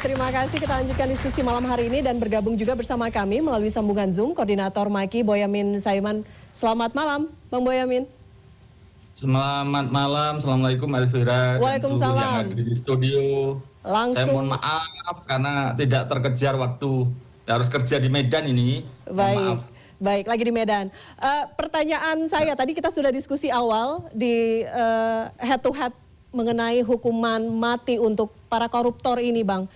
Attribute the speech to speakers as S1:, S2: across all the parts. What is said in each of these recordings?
S1: terima kasih. Kita lanjutkan diskusi malam hari ini dan bergabung juga bersama kami melalui sambungan Zoom, Koordinator Maki Boyamin Saiman. Selamat malam, Bang Boyamin.
S2: Selamat malam, Assalamualaikum Elvira dan seluruh yang hadir di studio. Saya mohon maaf karena tidak terkejar waktu, harus kerja di Medan ini.
S1: Baik, baik, lagi di Medan. Pertanyaan saya, tadi kita sudah diskusi awal di head to head mengenai hukuman mati untuk para koruptor ini, Bang.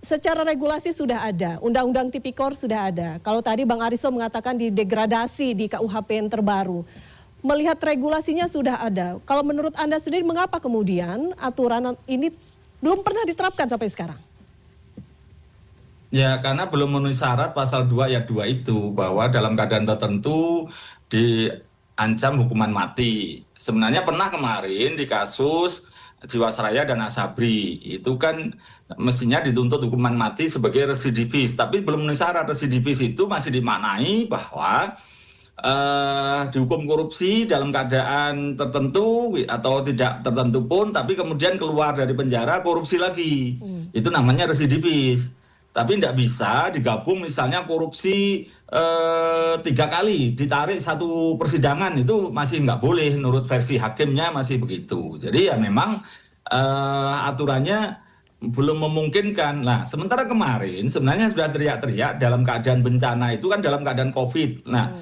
S1: Secara regulasi sudah ada, Undang-Undang Tipikor sudah ada. Kalau tadi Bang Ariso mengatakan didegradasi di KUHP yang terbaru. Melihat regulasinya sudah ada. Kalau menurut Anda sendiri, mengapa kemudian aturan ini belum pernah diterapkan sampai sekarang?
S2: Ya, karena belum memenuhi syarat pasal 2 ayat 2 itu, bahwa dalam keadaan tertentu diancam hukuman mati. Sebenarnya pernah kemarin di kasus Jiwasraya dan Asabri, itu kan mestinya dituntut hukuman mati sebagai residivis, tapi belum memenuhi syarat. Residivis itu masih dimaknai bahwa dihukum korupsi dalam keadaan tertentu atau tidak tertentu pun, tapi kemudian keluar dari penjara korupsi lagi. Itu namanya residivis. Tapi tidak bisa digabung misalnya korupsi 3 kali ditarik satu persidangan, itu masih nggak boleh menurut versi hakimnya, masih begitu. Jadi ya memang aturannya belum memungkinkan. Nah, sementara kemarin sebenarnya sudah teriak-teriak dalam keadaan bencana itu kan dalam keadaan COVID. Nah,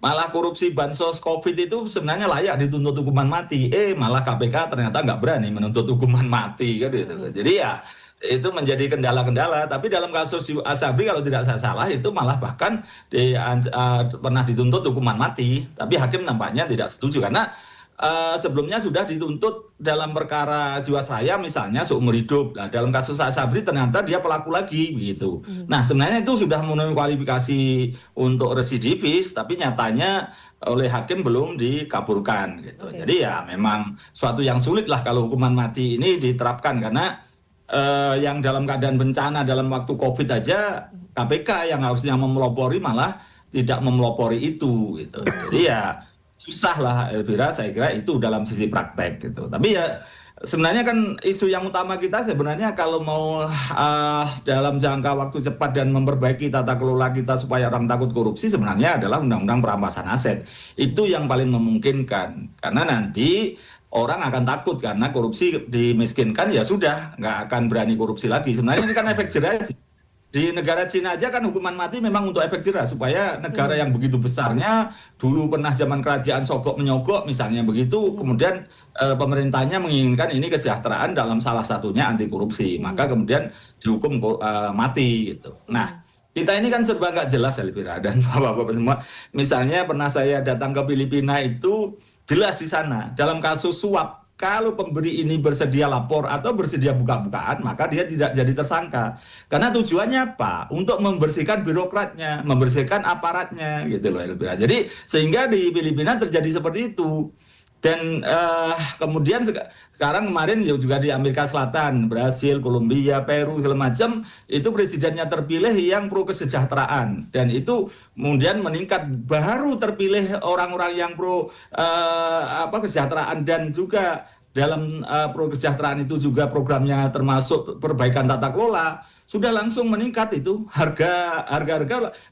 S2: malah korupsi bansos COVID itu sebenarnya layak dituntut hukuman mati. Malah KPK ternyata nggak berani menuntut hukuman mati kan gitu. Jadi ya itu menjadi kendala-kendala. Tapi dalam kasus Asabri kalau tidak saya salah itu malah bahkan pernah dituntut hukuman mati. Tapi hakim nampaknya tidak setuju karena sebelumnya sudah dituntut dalam perkara Jiwasraya misalnya seumur hidup. Nah, dalam kasus Asabri ternyata dia pelaku lagi begitu. Nah, sebenarnya itu sudah memenuhi kualifikasi untuk residivis, tapi nyatanya oleh hakim belum dikabulkan gitu. Jadi ya memang suatu yang sulit lah kalau hukuman mati ini diterapkan, karena yang dalam keadaan bencana dalam waktu COVID aja KPK yang harusnya memelopori malah tidak memelopori itu gitu. Jadi ya susah lah Elvira, saya kira itu dalam sisi praktek gitu. Tapi ya sebenarnya kan isu yang utama kita sebenarnya kalau mau dalam jangka waktu cepat dan memperbaiki tata kelola kita supaya orang takut korupsi sebenarnya adalah Undang-Undang Perampasan Aset. Itu yang paling memungkinkan. Karena nanti orang akan takut karena korupsi dimiskinkan, ya sudah nggak akan berani korupsi lagi. Sebenarnya ini kan efek jerah. Di negara Cina aja kan hukuman mati memang untuk efek jerah, supaya negara yang begitu besarnya, dulu pernah zaman kerajaan Sogok menyogok misalnya begitu, kemudian pemerintahnya menginginkan ini kesejahteraan, dalam salah satunya anti korupsi, maka kemudian dihukum mati gitu. Nah, kita ini kan serba nggak jelas Elvira dan bapak-bapak semua. Misalnya pernah saya datang ke Filipina, itu jelas di sana dalam kasus suap, kalau pemberi ini bersedia lapor atau bersedia buka-bukaan, maka dia tidak jadi tersangka. Karena tujuannya apa? Untuk membersihkan birokratnya, membersihkan aparatnya, gitu loh Elvira. Jadi sehingga di Filipina terjadi seperti itu. Dan kemudian sekarang kemarin juga di Amerika Selatan, Brasil, Kolombia, Peru, segala macam, itu presidennya terpilih yang pro kesejahteraan. Dan itu kemudian meningkat, baru terpilih orang-orang yang pro kesejahteraan, dan juga dalam pro kesejahteraan itu juga programnya termasuk perbaikan tata kelola, sudah langsung meningkat itu, harga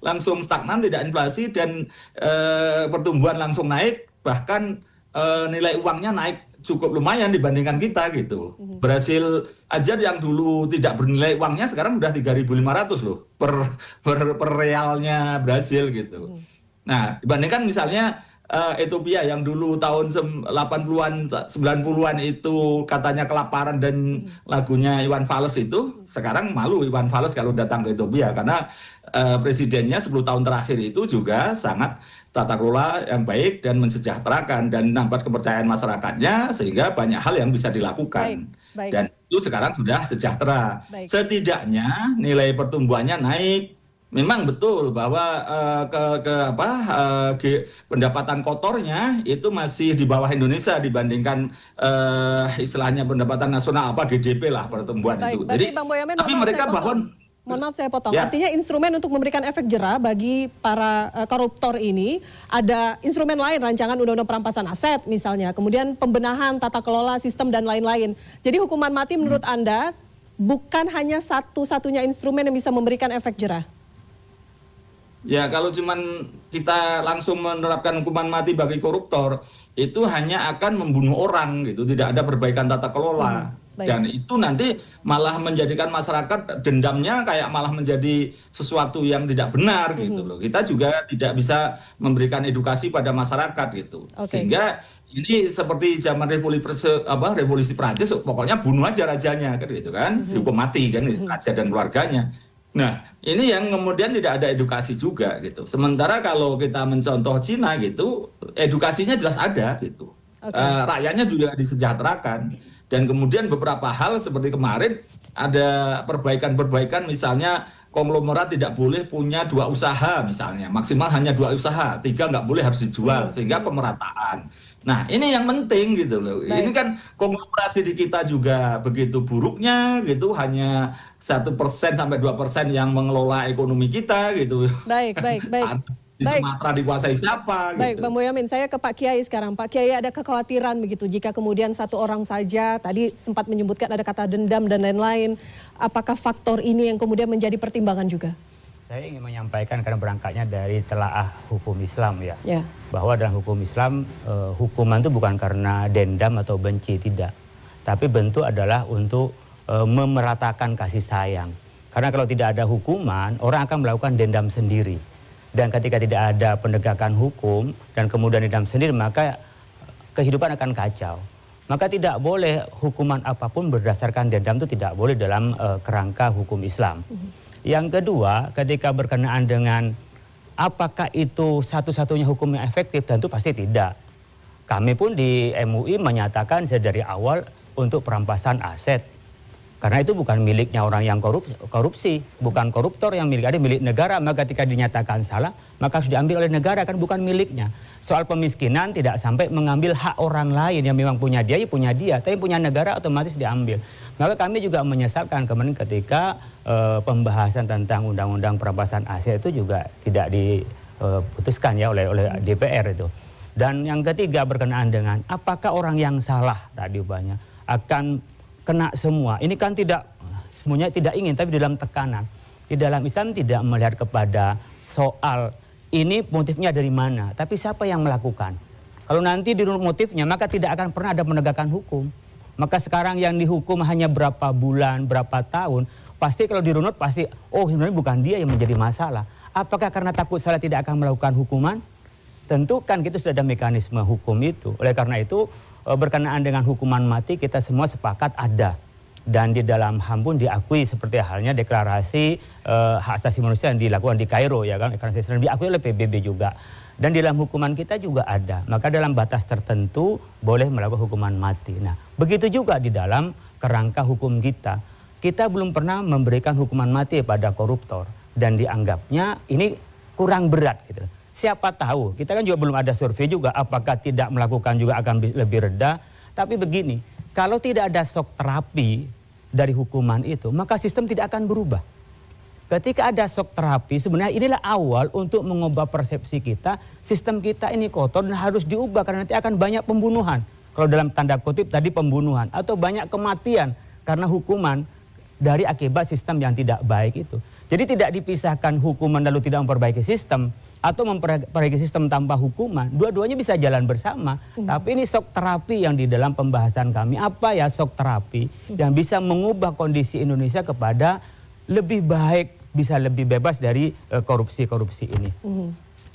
S2: langsung stagnan, tidak inflasi, dan pertumbuhan langsung naik, bahkan nilai uangnya naik cukup lumayan dibandingkan kita gitu. Brasil aja yang dulu tidak bernilai uangnya sekarang udah 3.500 loh per realnya Brasil gitu. Nah, dibandingkan misalnya Ethiopia yang dulu tahun 80-an 90-an itu katanya kelaparan dan lagunya Iwan Fals, itu sekarang malu Iwan Fals kalau datang ke Ethiopia karena presidennya 10 tahun terakhir itu juga sangat tata kelola yang baik dan mensejahterakan dan menambah kepercayaan masyarakatnya, sehingga banyak hal yang bisa dilakukan. Baik. Dan itu sekarang sudah sejahtera. Setidaknya nilai pertumbuhannya naik. Memang betul bahwa pendapatan kotornya itu masih di bawah Indonesia dibandingkan istilahnya pendapatan nasional GDP lah, pertumbuhan itu. Jadi
S1: Bang Boyamin,
S2: tapi mereka bahwa
S1: mohon maaf saya potong. Ya. Artinya instrumen untuk memberikan efek jera bagi para koruptor ini ada instrumen lain, rancangan Undang-Undang Perampasan Aset misalnya, kemudian pembenahan tata kelola sistem dan lain-lain. Jadi hukuman mati menurut Anda bukan hanya satu-satunya instrumen yang bisa memberikan efek jerah?
S2: Ya, kalau cuman kita langsung menerapkan hukuman mati bagi koruptor, itu hanya akan membunuh orang gitu, tidak ada perbaikan tata kelola.
S1: Baik.
S2: Dan itu nanti malah menjadikan masyarakat dendamnya kayak malah menjadi sesuatu yang tidak benar gitu loh. Kita juga tidak bisa memberikan edukasi pada masyarakat gitu.
S1: Oke.
S2: Sehingga ini seperti zaman revolusi Prancis, pokoknya bunuh aja rajanya kan gitu kan, dihukum mati kan raja dan keluarganya. Nah, ini yang kemudian tidak ada edukasi juga gitu. Sementara kalau kita mencontoh Cina gitu, edukasinya jelas ada gitu.
S1: Oke.
S2: Rakyatnya juga disejahterakan. Dan kemudian beberapa hal seperti kemarin ada perbaikan-perbaikan, misalnya konglomerat tidak boleh punya 2 usaha misalnya, maksimal hanya 2 usaha, 3 nggak boleh, harus dijual, sehingga pemerataan. Nah, ini yang penting gitu loh.
S1: Baik.
S2: Ini kan konglomerasi di kita juga begitu buruknya gitu, hanya 1% sampai 2% yang mengelola ekonomi kita gitu.
S1: Baik.
S2: Di
S1: Baik.
S2: Sumatera dikuasai siapa
S1: Baik,
S2: gitu.
S1: Bang Boyamin, saya ke Pak Kiai sekarang. Pak Kiai, ada kekhawatiran begitu jika kemudian satu orang saja, tadi sempat menyebutkan ada kata dendam dan lain-lain. Apakah faktor ini yang kemudian menjadi pertimbangan juga?
S3: Saya ingin menyampaikan karena berangkatnya dari telaah hukum Islam ya.
S1: Ya.
S3: Bahwa dalam hukum Islam hukuman itu bukan karena dendam atau benci, tidak. Tapi bentuk adalah untuk memeratakan kasih sayang. Karena kalau tidak ada hukuman, orang akan melakukan dendam sendiri. Dan ketika tidak ada penegakan hukum dan kemudian dendam sendiri, maka kehidupan akan kacau. Maka tidak boleh hukuman apapun berdasarkan dendam, itu tidak boleh dalam kerangka hukum Islam. Yang kedua, ketika berkenaan dengan apakah itu satu-satunya hukum yang efektif, tentu pasti tidak. Kami pun di MUI menyatakan dari awal untuk perampasan aset. Karena itu bukan miliknya orang yang korupsi, bukan koruptor yang milik, ada milik negara. Maka ketika dinyatakan salah, maka harus diambil oleh negara, kan bukan miliknya. Soal pemiskinan tidak sampai mengambil hak orang lain yang memang punya dia, ya punya dia. Tapi punya negara otomatis diambil. Maka kami juga menyesalkan kemarin ketika pembahasan tentang undang-undang perampasan aset itu juga tidak diputuskan ya oleh DPR itu. Dan yang ketiga berkenaan dengan apakah orang yang salah tadi banyak akan kena semua. Ini kan tidak semuanya tidak ingin, tapi dalam tekanan. Di dalam Islam tidak melihat kepada soal ini motifnya dari mana, tapi siapa yang melakukan. Kalau nanti dirunut motifnya, maka tidak akan pernah ada penegakan hukum. Maka sekarang yang dihukum hanya berapa bulan, berapa tahun, pasti kalau dirunut pasti, oh sebenarnya bukan dia yang menjadi masalah. Apakah karena takut salah tidak akan melakukan hukuman? Tentu kan kita sudah ada mekanisme hukum itu. Oleh karena itu berkenaan dengan hukuman mati kita semua sepakat ada. Dan di dalam HAM pun diakui seperti halnya deklarasi hak asasi manusia yang dilakukan di Kairo ya kan, deklarasi diakui oleh PBB juga. Dan di dalam hukuman kita juga ada. Maka dalam batas tertentu boleh melakukan hukuman mati. Nah, begitu juga di dalam kerangka hukum kita. Kita belum pernah memberikan hukuman mati pada koruptor dan dianggapnya ini kurang berat gitu. Siapa tahu, kita kan juga belum ada survei juga apakah tidak melakukan juga akan lebih reda. Tapi begini, kalau tidak ada shock terapi dari hukuman itu, maka sistem tidak akan berubah. Ketika ada shock terapi, sebenarnya inilah awal untuk mengubah persepsi kita, sistem kita ini kotor dan harus diubah karena nanti akan banyak pembunuhan. Kalau dalam tanda kutip tadi pembunuhan atau banyak kematian karena hukuman dari akibat sistem yang tidak baik itu. Jadi tidak dipisahkan hukuman lalu tidak memperbaiki sistem atau memperbaiki sistem tanpa hukuman. Dua-duanya bisa jalan bersama. Tapi ini shock terapi yang di dalam pembahasan kami. Apa ya shock terapi yang bisa mengubah kondisi Indonesia kepada lebih baik, bisa lebih bebas dari korupsi-korupsi ini.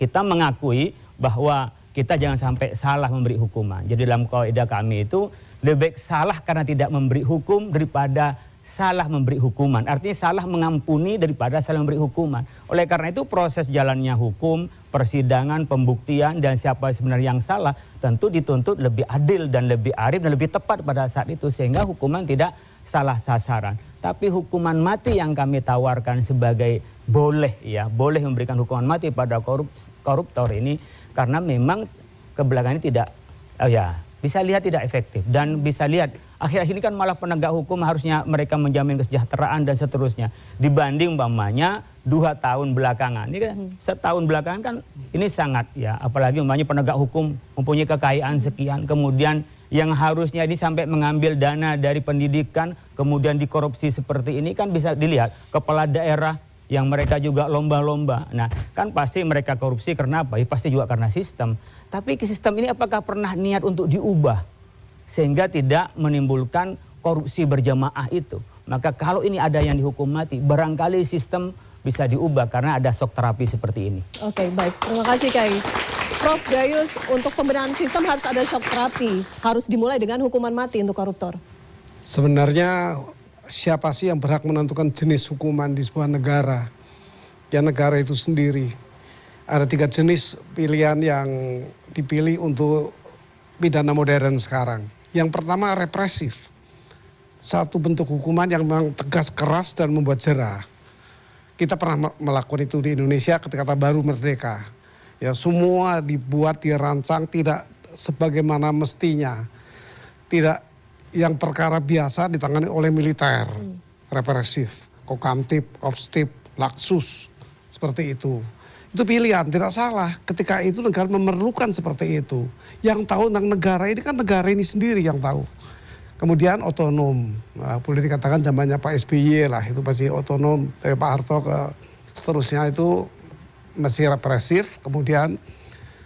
S3: Kita mengakui bahwa kita jangan sampai salah memberi hukuman. Jadi dalam kaidah kami itu lebih baik salah karena tidak memberi hukum daripada salah memberi hukuman. Artinya salah mengampuni daripada salah memberi hukuman. Oleh karena itu proses jalannya hukum, persidangan, pembuktian dan siapa sebenarnya yang salah tentu dituntut lebih adil dan lebih arif dan lebih tepat pada saat itu sehingga hukuman tidak salah sasaran. Tapi hukuman mati yang kami tawarkan sebagai boleh memberikan hukuman mati pada koruptor ini karena memang kebelakangan ini tidak bisa lihat tidak efektif dan bisa lihat akhir-akhir ini kan malah penegak hukum harusnya mereka menjamin kesejahteraan dan seterusnya dibanding umpamanya 2 tahun belakangan. Ini kan setahun belakangan kan ini sangat apalagi umpamanya penegak hukum mempunyai kekayaan sekian kemudian yang harusnya ini sampai mengambil dana dari pendidikan kemudian dikorupsi seperti ini kan bisa dilihat kepala daerah yang mereka juga lomba-lomba. Nah, kan pasti mereka korupsi karena apa? Ya, pasti juga karena sistem. Tapi sistem ini apakah pernah niat untuk diubah sehingga tidak menimbulkan korupsi berjamaah itu? Maka kalau ini ada yang dihukum mati, barangkali sistem bisa diubah karena ada shock terapi seperti ini.
S1: Oke, baik. Terima kasih, Kiai. Prof Gayus, untuk pembenahan sistem harus ada shock terapi. Harus dimulai dengan hukuman mati untuk koruptor.
S4: Sebenarnya siapa sih yang berhak menentukan jenis hukuman di sebuah negara? Ya negara itu sendiri. Ada 3 jenis pilihan yang dipilih untuk pidana modern sekarang. Yang pertama represif. Satu bentuk hukuman yang memang tegas, keras dan membuat jera. Kita pernah melakukan itu di Indonesia ketika kita baru merdeka. Ya semua dibuat, dirancang tidak sebagaimana mestinya. Tidak yang perkara biasa ditangani oleh militer. Represif, Kokamtib, Kopstib, Laksus. Seperti itu. Itu pilihan, tidak salah. Ketika itu negara memerlukan seperti itu. Yang tahu tentang negara ini kan negara ini sendiri yang tahu. Kemudian otonom. Nah, boleh dikatakan zamannya Pak SBY lah. Itu pasti otonom dari Pak Harto ke seterusnya itu masih represif, kemudian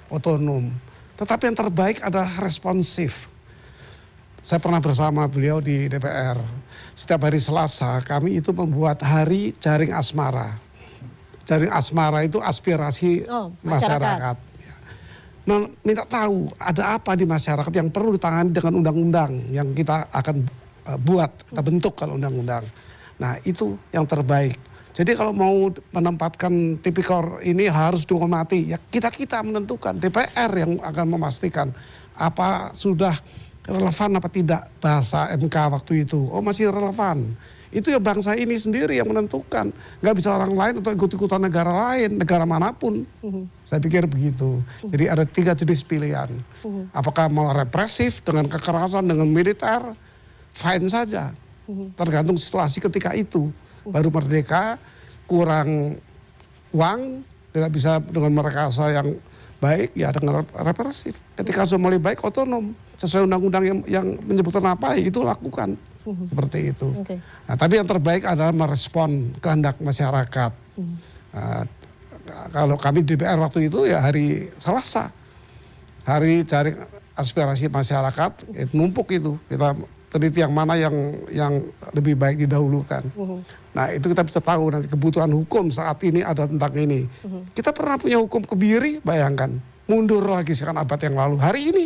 S4: otonom. Tetapi yang terbaik adalah responsif. Saya pernah bersama beliau di DPR. Setiap hari Selasa kami itu membuat hari jaring asmara. Jaring asmara itu aspirasi masyarakat. Nah, minta tahu ada apa di masyarakat yang perlu ditangani dengan undang-undang yang kita akan buat, kita bentuk kalau undang-undang. Nah, itu yang terbaik. Jadi kalau mau menempatkan tipikor ini harus dihukum mati, ya kita menentukan, DPR yang akan memastikan apa sudah relevan apa tidak bahasa MK waktu itu. Oh masih relevan. Itu ya bangsa ini sendiri yang menentukan. Nggak bisa orang lain atau ikut-ikutan negara lain, negara manapun. Saya pikir begitu. Jadi ada 3 jenis pilihan. Apakah mau represif dengan kekerasan, dengan militer, fine saja. Tergantung situasi ketika itu. Baru merdeka, kurang uang, tidak bisa dengan merekayasa yang baik, ya dengan represif. Ketika sudah mulai baik, otonom. Sesuai undang-undang yang menyebutkan apa, itu lakukan. Seperti itu. Nah, tapi yang terbaik adalah merespon kehendak masyarakat. Kalau kami di DPR waktu itu ya hari Selasa. Hari jaring aspirasi masyarakat, itu numpuk itu. Kita teliti yang mana yang lebih baik didahulukan. Nah itu kita bisa tahu nanti kebutuhan hukum saat ini ada tentang ini. Kita pernah punya hukum kebiri, bayangkan. Mundur lagi sekian abad yang lalu. Hari ini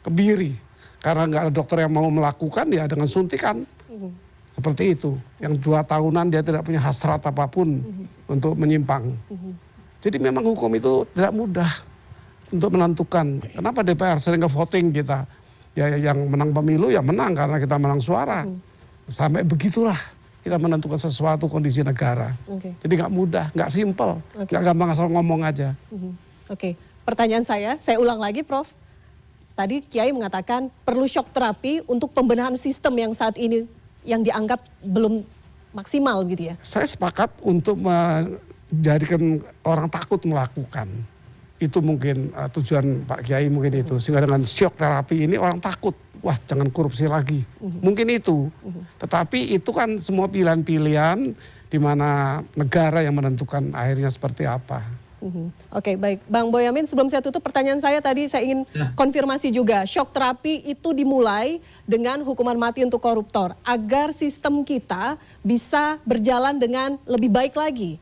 S4: kebiri. Karena nggak ada dokter yang mau melakukan ya dengan suntikan. Seperti itu. Yang 2 tahunan dia tidak punya hasrat apapun untuk menyimpang. Jadi memang hukum itu tidak mudah untuk menentukan. Kenapa DPR sering ke voting kita? Ya yang menang pemilu ya menang karena kita menang suara. Sampai begitulah kita menentukan sesuatu kondisi negara. Jadi nggak mudah, nggak simpel, nggak gampang asal ngomong aja.
S1: Oke, pertanyaan saya ulang lagi Prof. Tadi Kiai mengatakan perlu shock terapi untuk pembenahan sistem yang saat ini yang dianggap belum maksimal gitu ya.
S4: Saya sepakat untuk menjadikan orang takut melakukan. Itu mungkin tujuan Pak Kiai mungkin itu. Sehingga dengan shock terapi ini orang takut. Wah jangan korupsi lagi. Mungkin itu. Tetapi itu kan semua pilihan-pilihan di mana negara yang menentukan akhirnya seperti apa.
S1: Oke, baik. Bang Boyamin, sebelum saya tutup pertanyaan saya tadi saya ingin konfirmasi juga. Shock terapi itu dimulai dengan hukuman mati untuk koruptor. Agar sistem kita bisa berjalan dengan lebih baik lagi.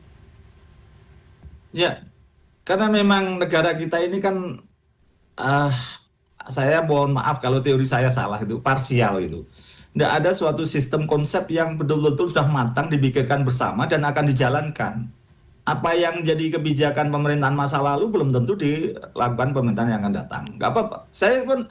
S2: Ya, karena memang negara kita ini kan, saya mohon maaf kalau teori saya salah itu, parsial itu. Tidak ada suatu sistem konsep yang betul-betul sudah matang, dipikirkan bersama dan akan dijalankan. Apa yang jadi kebijakan pemerintahan masa lalu belum tentu dilakukan pemerintahan yang akan datang. Nggak apa-apa. Saya pun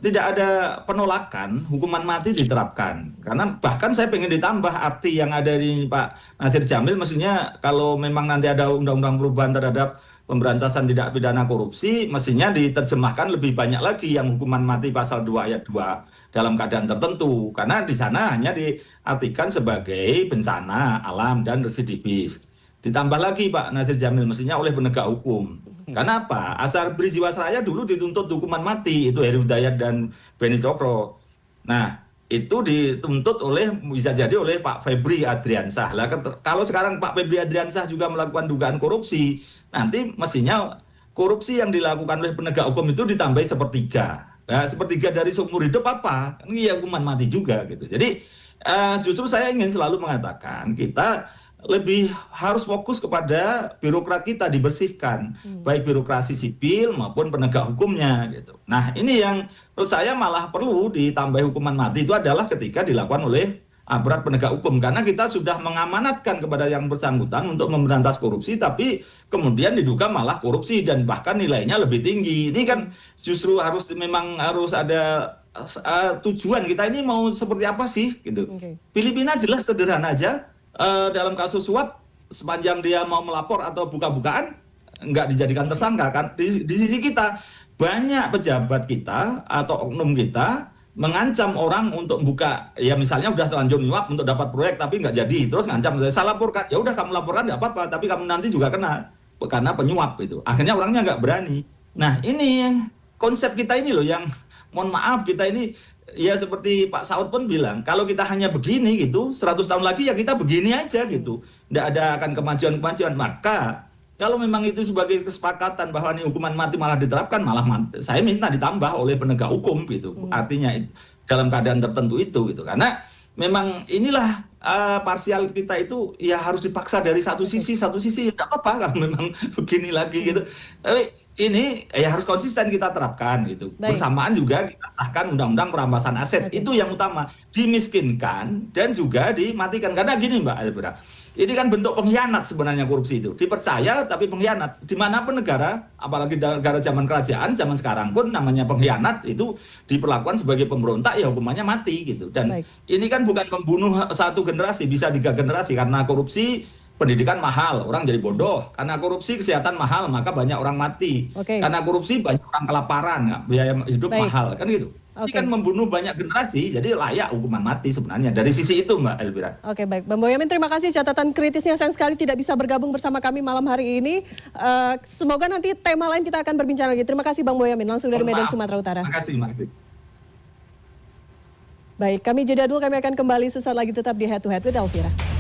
S2: tidak ada penolakan hukuman mati diterapkan. Karena bahkan saya pengen ditambah arti yang ada di Pak Nasir Jamil. Maksudnya kalau memang nanti ada undang-undang perubahan terhadap pemberantasan tindak pidana korupsi, mestinya diterjemahkan lebih banyak lagi yang hukuman mati pasal 2 ayat 2 dalam keadaan tertentu. Karena di sana hanya diartikan sebagai bencana alam dan residivis. Ditambah lagi Pak Nasir Jamil mestinya oleh penegak hukum. Karena apa? Asabri Jiwasraya dulu dituntut hukuman mati, itu Heri Hidayat dan Beni Cokro. Nah, itu dituntut bisa jadi oleh Pak Febri Adriansah. Lah, kalau sekarang Pak Febri Adriansah juga melakukan dugaan korupsi, nanti mestinya korupsi yang dilakukan oleh penegak hukum itu ditambahi sepertiga. Nah, sepertiga dari seumur hidup apa? Kan iya hukuman mati juga gitu. Jadi justru saya ingin selalu mengatakan kita lebih harus fokus kepada birokrat kita dibersihkan, baik birokrasi sipil maupun penegak hukumnya gitu. Nah, ini yang menurut saya malah perlu ditambah hukuman mati itu adalah ketika dilakukan oleh aparat penegak hukum, karena kita sudah mengamanatkan kepada yang bersangkutan untuk memberantas korupsi, tapi kemudian diduga malah korupsi dan bahkan nilainya lebih tinggi. Ini kan justru memang harus ada tujuan kita ini mau seperti apa sih gitu. Filipina jelas sederhana aja. Dalam kasus suap sepanjang dia mau melapor atau buka-bukaan nggak dijadikan tersangka kan. Di sisi kita banyak pejabat kita atau oknum kita mengancam orang untuk buka, ya misalnya udah terlanjur nyuap untuk dapat proyek tapi nggak jadi, terus ngancam saya laporkan, ya udah kamu laporkan nggak apa-apa tapi kamu nanti juga kena karena penyuap itu. Akhirnya orangnya nggak berani. Nah ini konsep kita ini loh yang mohon maaf kita ini ya seperti Pak Saud pun bilang, kalau kita hanya begini gitu, 100 tahun lagi ya kita begini aja gitu. Nggak ada akan kemajuan-kemajuan. Maka kalau memang itu sebagai kesepakatan bahwa ini hukuman mati malah diterapkan, saya minta ditambah oleh penegak hukum gitu. Artinya dalam keadaan tertentu itu gitu. Karena memang inilah parsial kita itu ya harus dipaksa dari satu sisi, nggak apa-apa kalau memang begini lagi gitu. Tapi ini ya harus konsisten kita terapkan gitu. Bersamaan juga kita sahkan undang-undang perampasan aset. Itu yang utama. Dimiskinkan dan juga dimatikan. Karena gini Mbak Elvira, ini kan bentuk pengkhianat sebenarnya korupsi itu. Dipercaya tapi pengkhianat. Dimanapun negara, apalagi negara zaman kerajaan, zaman sekarang pun namanya pengkhianat itu diperlakukan sebagai pemberontak ya hukumannya mati gitu. Dan ini kan bukan membunuh satu generasi, bisa 3 generasi karena korupsi. Pendidikan mahal, orang jadi bodoh. Karena korupsi kesehatan mahal, maka banyak orang mati. Karena korupsi banyak orang kelaparan, biaya hidup mahal, kan gitu. Ini kan membunuh banyak generasi, jadi layak hukuman mati sebenarnya. Dari sisi itu Mbak Elvira.
S1: Oke baik, Bang Boyamin terima kasih catatan kritisnya. Sayang sekali tidak bisa bergabung bersama kami malam hari ini. Semoga nanti tema lain kita akan berbincang lagi. Terima kasih Bang Boyamin, langsung dari Medan, Sumatera Utara.
S2: Terima kasih.
S1: Baik, kami jeda dulu, kami akan kembali sesaat lagi tetap di Head to Head with Elvira.